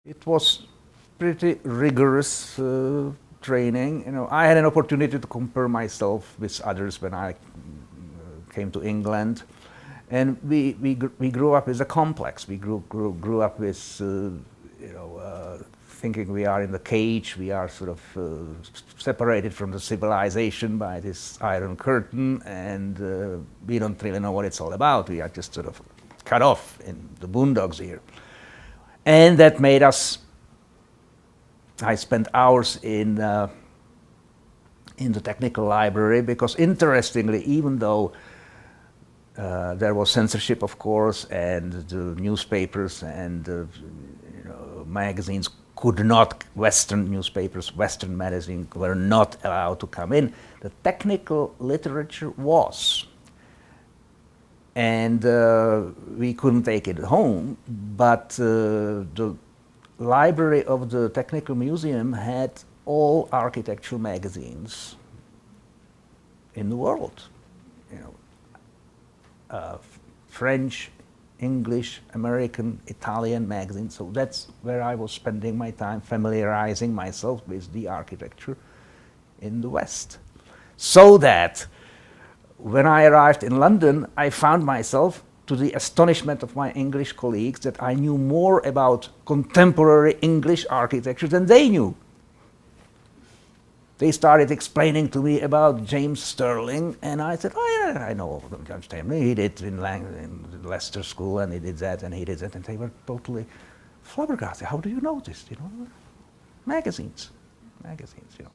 It was pretty rigorous training. You know, I had an opportunity to compare myself with others when I came to England, and we grew up as a complex. We grew up with thinking we are in the cage. We are sort of separated from the civilization by this iron curtain, and we don't really know what it's all about. We are just sort of cut off in the boondocks here. And that made us, I spent hours in the technical library because, interestingly, even though there was censorship, of course, and the newspapers and magazines could not, Western newspapers, Western magazines were not allowed to come in, the technical literature was. And we couldn't take it home, but the library of the Technical Museum had all architectural magazines in the world. You know, French, English, American, Italian magazines. So that's where I was spending my time familiarizing myself with the architecture in the West. So that when I arrived in London, I found myself, to the astonishment of my English colleagues, that I knew more about contemporary English architecture than they knew. They started explaining to me about James Stirling, and I said, oh yeah, I know James Stirling. He did in Leicester School, and he did that, and he did that, and they were totally flabbergasted. How do you know this? You know, magazines, you know.